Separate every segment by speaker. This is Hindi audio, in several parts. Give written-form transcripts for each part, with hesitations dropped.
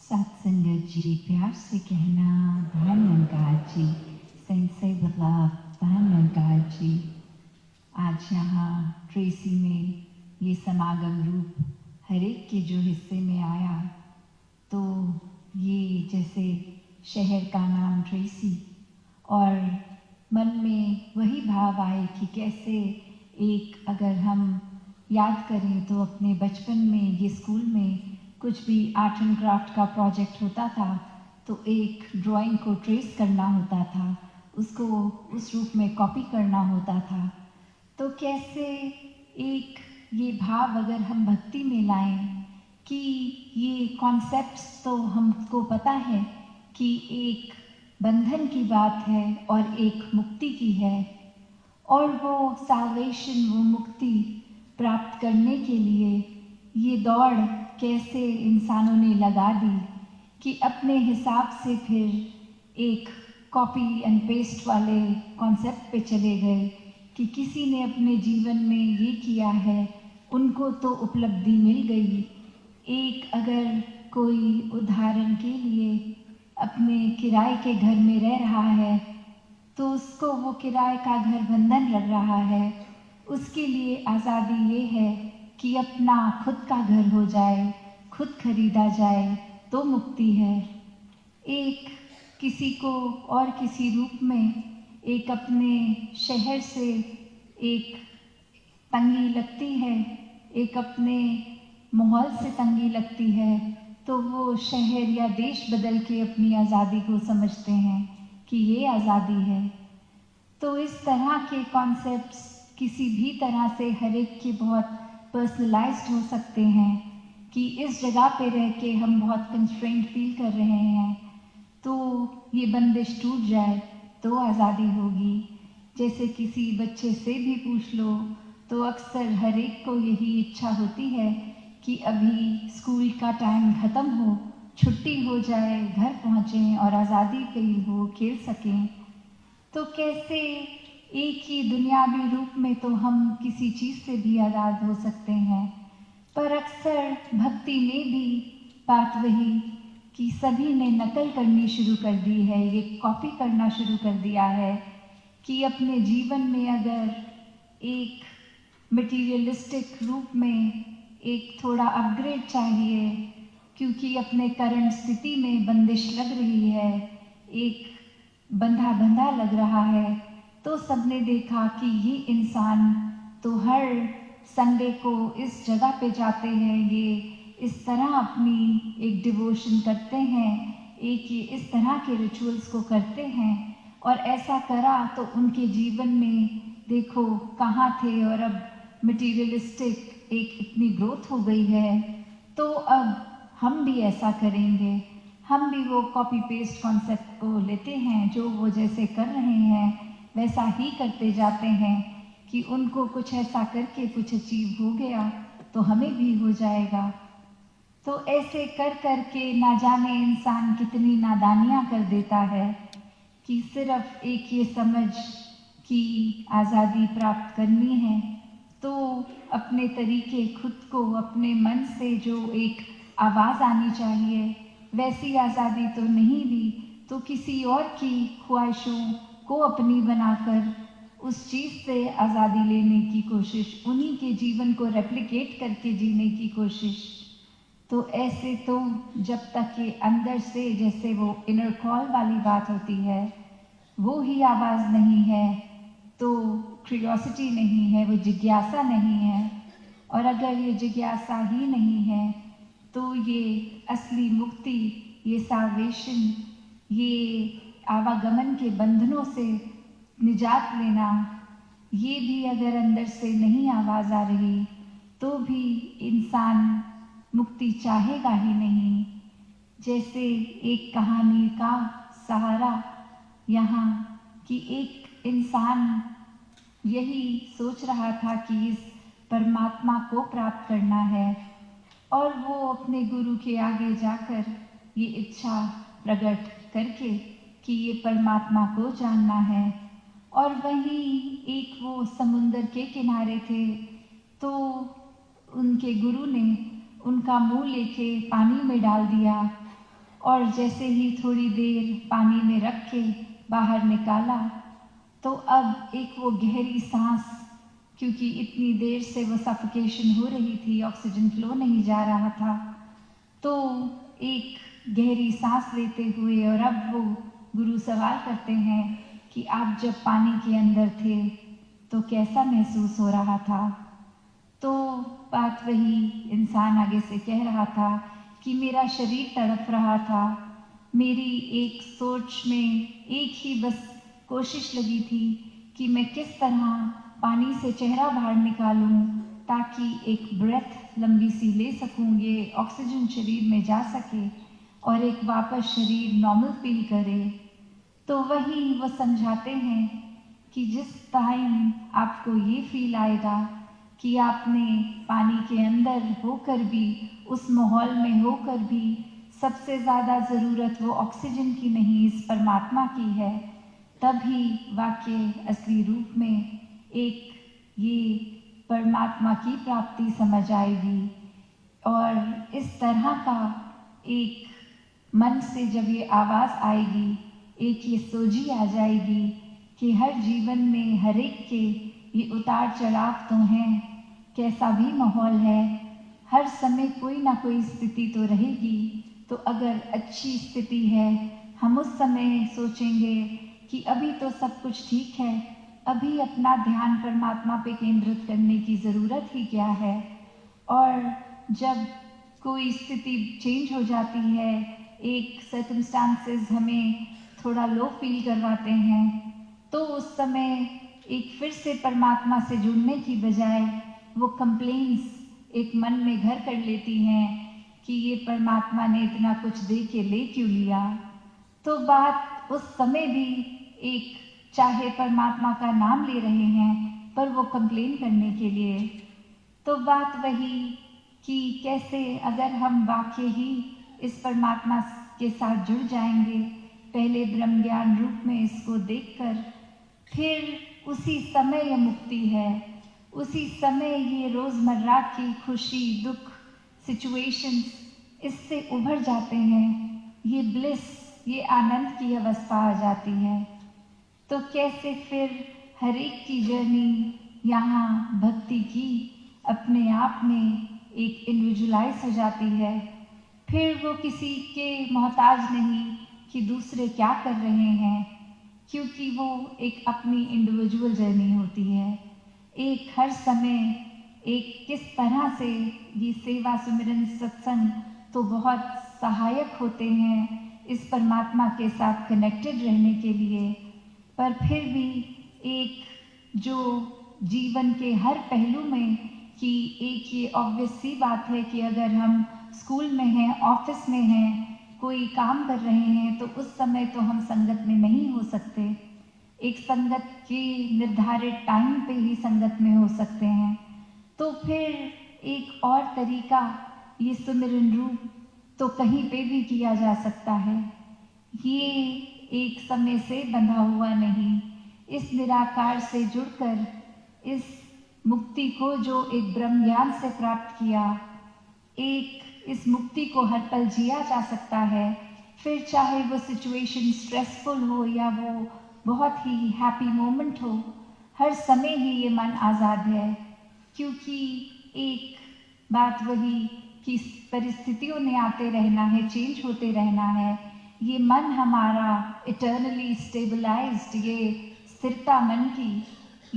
Speaker 1: सत्संगत जी, प्यार से कहना धन निरंकार जी, सेंसे बदलाव धन निरंकार जी। आज यहाँ ट्रेसी में ये समागम रूप हर एक के जो हिस्से में आया, तो ये जैसे शहर का नाम ट्रेसी और मन में वही भाव आए कि कैसे एक अगर हम याद करें तो अपने बचपन में ये स्कूल में कुछ भी आर्ट एंड क्राफ्ट का प्रोजेक्ट होता था तो एक ड्राइंग को ट्रेस करना होता था, उसको उस रूप में कॉपी करना होता था। तो कैसे एक ये भाव अगर हम भक्ति में लाएं कि ये कॉन्सेप्ट्स तो हमको पता है कि एक बंधन की बात है और एक मुक्ति की है, और वो साल्वेशन, वो मुक्ति प्राप्त करने के लिए ये दौड़ कैसे इंसानों ने लगा दी कि अपने हिसाब से फिर एक कॉपी एंड पेस्ट वाले कॉन्सेप्ट पे चले गए कि किसी ने अपने जीवन में ये किया है, उनको तो उपलब्धि मिल गई। एक अगर कोई उदाहरण के लिए अपने किराए के घर में रह रहा है तो उसको वो किराए का घर बंधन लग रहा है, उसके लिए आज़ादी ये है कि अपना खुद का घर हो जाए, खुद खरीदा जाए तो मुक्ति है। एक किसी को और किसी रूप में एक अपने शहर से एक तंगी लगती है, एक अपने माहौल से तंगी लगती है, तो वो शहर या देश बदल के अपनी आज़ादी को समझते हैं कि ये आज़ादी है। तो इस तरह के कॉन्सेप्ट्स किसी भी तरह से हर एक के बहुत पर्सनलाइज्ड हो सकते हैं कि इस जगह पे रह के हम बहुत कंस्ट्रेंट फील कर रहे हैं, तो ये बंदिश टूट जाए तो आज़ादी होगी। जैसे किसी बच्चे से भी पूछ लो तो अक्सर हर एक को यही इच्छा होती है कि अभी स्कूल का टाइम ख़त्म हो, छुट्टी हो जाए, घर पहुँचें और आज़ादी फील हो, खेल सकें। तो कैसे एक ही दुनियावी रूप में तो हम किसी चीज़ से भी आज़ाद हो सकते हैं, पर अक्सर भक्ति में भी बात वही कि सभी ने नकल करनी शुरू कर दी है, ये कॉपी करना शुरू कर दिया है कि अपने जीवन में अगर एक मटीरियलिस्टिक रूप में एक थोड़ा अपग्रेड चाहिए क्योंकि अपने करंट स्थिति में बंदिश लग रही है, एक बंधा बंधा लग रहा है, तो सबने देखा कि ये इंसान तो हर संडे को इस जगह पे जाते हैं, ये इस तरह अपनी एक डिवोशन करते हैं, एक ये इस तरह के रिचुअल्स को करते हैं, और ऐसा करा तो उनके जीवन में देखो कहाँ थे और अब मटीरियलिस्टिक एक इतनी ग्रोथ हो गई है, तो अब हम भी ऐसा करेंगे, हम भी वो कॉपी पेस्ट कॉन्सेप्ट को लेते हैं, जो वो जैसे कर रहे हैं वैसा ही करते जाते हैं कि उनको कुछ ऐसा करके कुछ अचीव हो गया तो हमें भी हो जाएगा। तो ऐसे कर कर के ना जाने इंसान कितनी नादानियाँ कर देता है कि सिर्फ एक ये समझ कि आज़ादी प्राप्त करनी है तो अपने तरीके खुद को अपने मन से जो एक आवाज़ आनी चाहिए वैसी आज़ादी तो नहीं दी, तो किसी और की ख्वाहिशों को अपनी बनाकर उस चीज़ से आज़ादी लेने की कोशिश, उन्हीं के जीवन को रेप्लिकेट करके जीने की कोशिश। तो ऐसे तो जब तक ये अंदर से जैसे वो इनर कॉल वाली बात होती है वो ही आवाज़ नहीं है तो क्यूरियोसिटी नहीं है, वो जिज्ञासा नहीं है, और अगर ये जिज्ञासा ही नहीं है तो ये असली मुक्ति, ये साल्वेशन, ये आवागमन के बंधनों से निजात लेना, ये भी अगर अंदर से नहीं आवाज़ आ रही तो भी इंसान मुक्ति चाहेगा ही नहीं। जैसे एक कहानी का सहारा यहाँ कि एक इंसान यही सोच रहा था कि इस परमात्मा को प्राप्त करना है और वो अपने गुरु के आगे जाकर ये इच्छा प्रकट करके कि ये परमात्मा को जानना है, और वहीं एक वो समुंदर के किनारे थे तो उनके गुरु ने उनका मुंह लेके पानी में डाल दिया और जैसे ही थोड़ी देर पानी में रख के बाहर निकाला तो अब एक वो गहरी सांस, क्योंकि इतनी देर से वो सफोकेशन हो रही थी, ऑक्सीजन फ्लो नहीं जा रहा था, तो एक गहरी सांस लेते हुए और अब वो गुरु सवाल करते हैं कि आप जब पानी के अंदर थे तो कैसा महसूस हो रहा था। तो बात वही इंसान आगे से कह रहा था कि मेरा शरीर तड़प रहा था, मेरी एक सोच में एक ही बस कोशिश लगी थी कि मैं किस तरह पानी से चेहरा बाहर निकालूं ताकि एक ब्रेथ लंबी सी ले सकूं, ये ऑक्सीजन शरीर में जा सके और एक वापस शरीर नॉर्मल फील करे। तो वही वो समझाते हैं कि जिस टाइम आपको ये फील आएगा कि आपने पानी के अंदर होकर भी, उस माहौल में होकर भी सबसे ज़्यादा ज़रूरत वो ऑक्सीजन की नहीं, इस परमात्मा की है, तभी वाक्य असली रूप में एक ये परमात्मा की प्राप्ति समझ आएगी। और इस तरह का एक मन से जब ये आवाज़ आएगी, एक ये सोझी आ जाएगी कि हर जीवन में हर एक के ये उतार चढ़ाव तो हैं, कैसा भी माहौल है, हर समय कोई ना कोई स्थिति तो रहेगी। तो अगर अच्छी स्थिति है, हम उस समय सोचेंगे कि अभी तो सब कुछ ठीक है, अभी अपना ध्यान परमात्मा पे केंद्रित करने की ज़रूरत ही क्या है। और जब कोई स्थिति चेंज हो जाती है, एक सर्कमस्टांसेस हमें थोड़ा लो फील करवाते हैं, तो उस समय एक फिर से परमात्मा से जुड़ने की बजाय वो कंप्लेंट्स एक मन में घर कर लेती हैं कि ये परमात्मा ने इतना कुछ दे के ले क्यों लिया। तो बात उस समय भी एक, चाहे परमात्मा का नाम ले रहे हैं पर वो कंप्लेन करने के लिए, तो बात वही कि कैसे अगर हम वाकई ही इस परमात्मा के साथ जुड़ जाएंगे, पहले ब्रह्म ज्ञान रूप में इसको देखकर, फिर उसी समय ये मुक्ति है, उसी समय ये रोज़मर्रा की खुशी दुख सिचुएशंस इससे उभर जाते हैं, ये ब्लिस, ये आनंद की अवस्था आ जाती है। तो कैसे फिर हर एक की जर्नी यहाँ भक्ति की अपने आप में एक इंडिविजुअलाइज हो जाती है। फिर वो किसी के मोहताज नहीं कि दूसरे क्या कर रहे हैं, क्योंकि वो एक अपनी इंडिविजुअल जर्नी होती है। एक हर समय एक किस तरह से ये सेवा सुमिरन सत्संग तो बहुत सहायक होते हैं इस परमात्मा के साथ कनेक्टेड रहने के लिए, पर फिर भी एक जो जीवन के हर पहलू में कि एक ये ऑब्वियस सी बात है कि अगर हम स्कूल में हैं, ऑफिस में हैं, कोई काम कर रहे हैं, तो उस समय तो हम संगत में नहीं हो सकते, एक संगत के निर्धारित टाइम पे ही संगत में हो सकते हैं। तो फिर एक और तरीका ये सुमिरन रूप तो कहीं पे भी किया जा सकता है, ये एक समय से बंधा हुआ नहीं, इस निराकार से जुड़कर इस मुक्ति को जो एक ब्रह्म ज्ञान से प्राप्त किया, एक इस मुक्ति को हर पल जिया जा सकता है। फिर चाहे वो सिचुएशन स्ट्रेसफुल हो या वो बहुत ही हैप्पी मोमेंट हो, हर समय ही ये मन आज़ाद है, क्योंकि एक बात वही कि परिस्थितियों ने आते रहना है, चेंज होते रहना है, ये मन हमारा इटर्नली स्टेबलाइज्ड, ये स्थिरता मन की,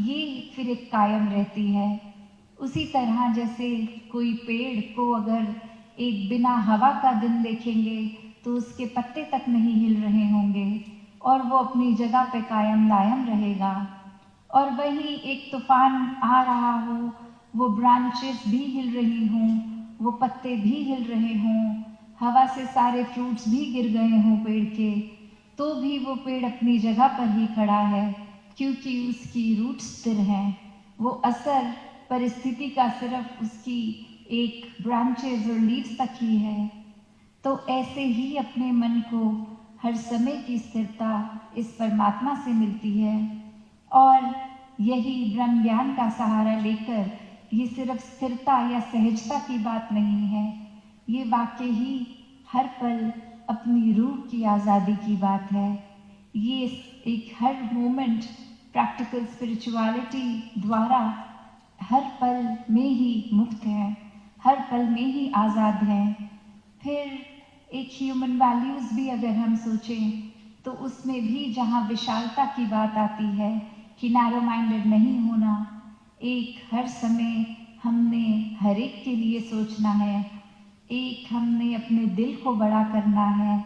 Speaker 1: ये फिर एक कायम रहती है। उसी तरह जैसे कोई पेड़ को अगर एक बिना हवा का दिन देखेंगे तो उसके पत्ते तक नहीं हिल रहे होंगे और वो अपनी जगह पे कायम लायम रहेगा, और वहीं एक तूफान आ रहा हो, वो ब्रांचेस भी हिल रही हों, वो पत्ते भी हिल रहे हों, हवा से सारे फ्रूट्स भी गिर गए हों पेड़ के, तो भी वो पेड़ अपनी जगह पर ही खड़ा है, क्योंकि उसकी रूट्स स्थिर हैं। वो असर परिस्थिति का सिर्फ उसकी एक ब्रांचेस और लीव्स तक ही है। तो ऐसे ही अपने मन को हर समय की स्थिरता इस परमात्मा से मिलती है, और यही ब्रह्म ज्ञान का सहारा लेकर, ये सिर्फ स्थिरता या सहजता की बात नहीं है, ये वाकई ही हर पल अपनी रूह की आज़ादी की बात है। ये एक हर मोमेंट प्रैक्टिकल स्पिरिचुअलिटी द्वारा हर पल में ही मुक्त है, हर पल में ही आज़ाद है। फिर एक ह्यूमन वैल्यूज़ भी अगर हम सोचें तो उसमें भी जहाँ विशालता की बात आती है कि नैरो माइंडेड नहीं होना, एक हर समय हमने हर एक के लिए सोचना है, एक हमने अपने दिल को बड़ा करना है।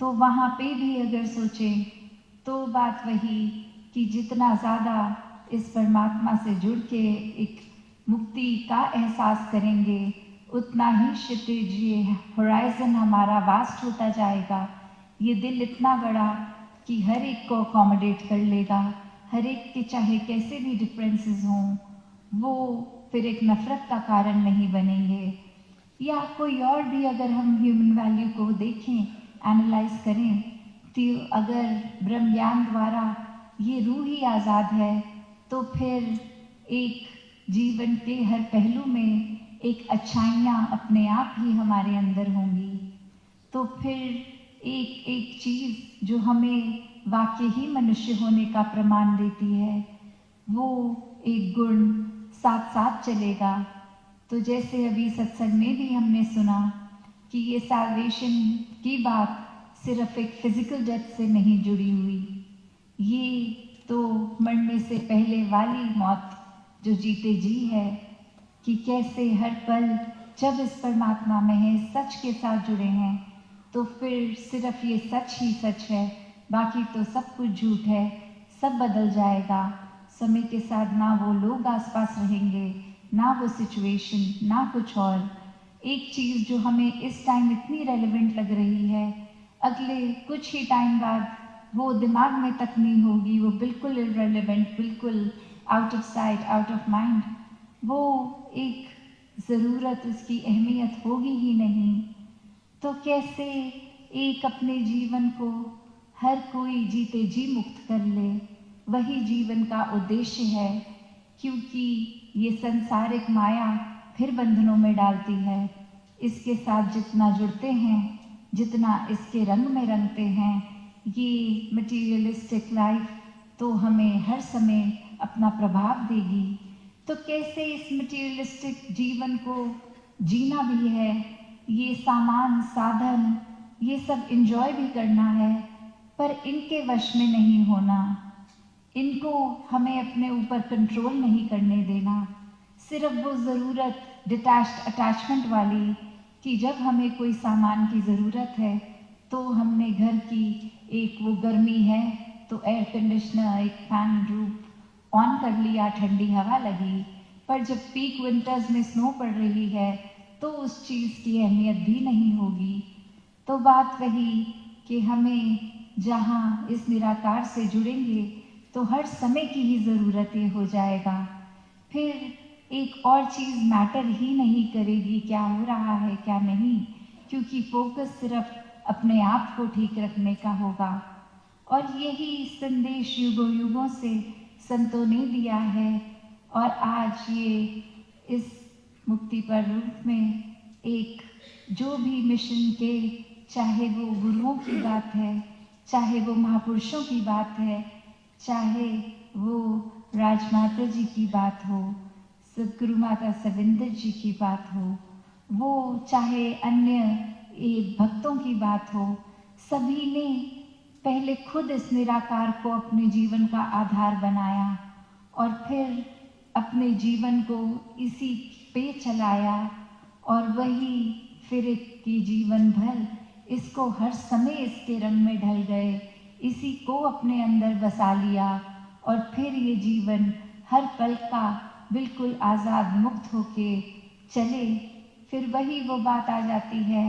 Speaker 1: तो वहाँ पे भी अगर सोचें तो बात वही कि जितना ज़्यादा इस परमात्मा से जुड़ के एक मुक्ति का एहसास करेंगे, उतना ही क्षितिज ये होराइजन हमारा वास्ट होता जाएगा। ये दिल इतना बड़ा कि हर एक को अकोमोडेट कर लेगा, हर एक के चाहे कैसे भी डिफरेंसेस हों, वो फिर एक नफ़रत का कारण नहीं बनेंगे। या कोई और भी अगर हम ह्यूमन वैल्यू को देखें, एनालाइज करें, तो अगर ब्रह्म ज्ञान द्वारा ये रूह ही आज़ाद है, तो फिर एक जीवन के हर पहलू में एक अच्छाइयाँ अपने आप ही हमारे अंदर होंगी। तो फिर एक एक चीज़ जो हमें वाकई ही मनुष्य होने का प्रमाण देती है, वो एक गुण साथ साथ चलेगा। तो जैसे अभी सत्संग में भी हमने सुना कि ये सैल्वेशन की बात सिर्फ एक फिजिकल डेथ से नहीं जुड़ी हुई, ये तो मरने से पहले वाली मौत जो जीते जी है, कि कैसे हर पल जब इस परमात्मा में है, सच के साथ जुड़े हैं, तो फिर सिर्फ ये सच ही सच है, बाकी तो सब कुछ झूठ है। सब बदल जाएगा समय के साथ, ना वो लोग आसपास रहेंगे, ना वो सिचुएशन, ना कुछ और। एक चीज़ जो हमें इस टाइम इतनी रेलेवेंट लग रही है, अगले कुछ ही टाइम बाद वो दिमाग में तक नहीं होगी, वो बिल्कुल इररेलेवेंट, बिल्कुल out of site, out of mind. वो एक ज़रूरत, उसकी अहमियत होगी ही नहीं। तो कैसे एक अपने जीवन को हर कोई जीते जी मुक्त कर ले, वही जीवन का उद्देश्य है। क्योंकि ये संसारिक माया फिर बंधनों में डालती है। इसके साथ जितना जुड़ते हैं, जितना इसके रंग में रंगते हैं, ये मटीरियलिस्टिक लाइफ तो हमें हर समय अपना प्रभाव देगी। तो कैसे इस मटीरियलिस्टिक जीवन को जीना भी है, ये सामान, साधन, ये सब इंजॉय भी करना है, पर इनके वश में नहीं होना, इनको हमें अपने ऊपर कंट्रोल नहीं करने देना। सिर्फ वो ज़रूरत डिटैच्ड अटैचमेंट वाली कि जब हमें कोई सामान की ज़रूरत है तो हमने घर की एक वो गर्मी है तो एयर कंडीशनर, एक फैन रूफ ऑन कर लिया, ठंडी हवा लगी। पर जब पीक विंटर्स में स्नो पड़ रही है तो उस चीज़ की अहमियत भी नहीं होगी। तो बात वही कि हमें जहाँ इस निराकार से जुड़ेंगे तो हर समय की ही ज़रूरत ये हो जाएगा। फिर एक और चीज़ मैटर ही नहीं करेगी क्या हो रहा है क्या नहीं, क्योंकि फोकस सिर्फ अपने आप को ठीक रखने का होगा। और यही संदेश युगों युगों से संतों ने दिया है। और आज ये इस मुक्ति पर रूप में एक जो भी मिशन के, चाहे वो गुरुओं की बात है, चाहे वो महापुरुषों की बात है, चाहे वो राजमाता जी की बात हो, सदगुरु माता सविंदर जी की बात हो, वो चाहे अन्य भक्तों की बात हो, सभी ने पहले खुद इस निराकार को अपने जीवन का आधार बनाया और फिर अपने जीवन को इसी पे चलाया। और वही फिर की जीवन भर इसको हर समय इसके रंग में ढल गए, इसी को अपने अंदर बसा लिया और फिर ये जीवन हर पल का बिल्कुल आज़ाद मुक्त होके चले। फिर वही वो बात आ जाती है,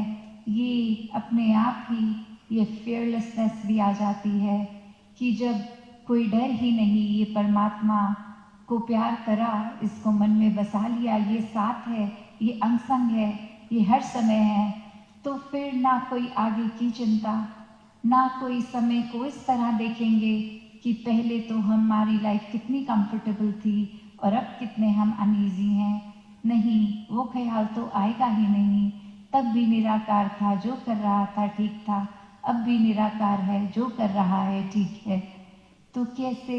Speaker 1: ये अपने आप ही ये फियरलेसनेस भी आ जाती है कि जब कोई डर ही नहीं, ये परमात्मा को प्यार करा, इसको मन में बसा लिया, ये साथ है, ये अंग संग है, ये हर समय है, तो फिर ना कोई आगे की चिंता, ना कोई समय को इस तरह देखेंगे कि पहले तो हमारी लाइफ कितनी कंफर्टेबल थी और अब कितने हम अनईजी हैं। नहीं, वो ख्याल तो आएगा ही नहीं। तब भी निराकार था, जो कर रहा था ठीक था, अब भी निराकार है, जो कर रहा है ठीक है। तो कैसे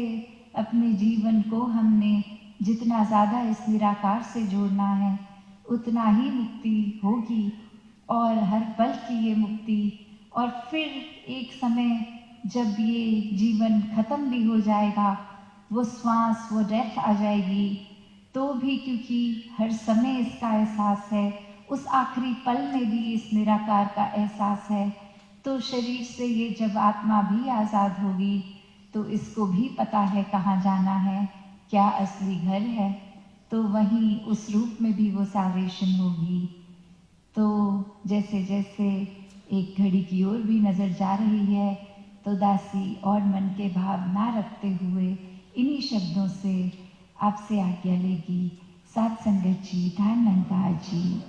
Speaker 1: अपने जीवन को हमने जितना ज़्यादा इस निराकार से जोड़ना है उतना ही मुक्ति होगी, और हर पल की ये मुक्ति। और फिर एक समय जब ये जीवन खत्म भी हो जाएगा, वो श्वास, वो डेथ आ जाएगी, तो भी क्योंकि हर समय इसका एहसास है, उस आखिरी पल में भी इस निराकार का एहसास है, तो शरीर से ये जब आत्मा भी आज़ाद होगी तो इसको भी पता है कहाँ जाना है, क्या असली घर है, तो वहीं उस रूप में भी वो साल्वेशन होगी। तो जैसे जैसे एक घड़ी की ओर भी नज़र जा रही है, तो दासी और मन के भाव ना रखते हुए इन्हीं शब्दों से आपसे आज्ञा लेगी। सात संगत जी, धन निरंकार जी।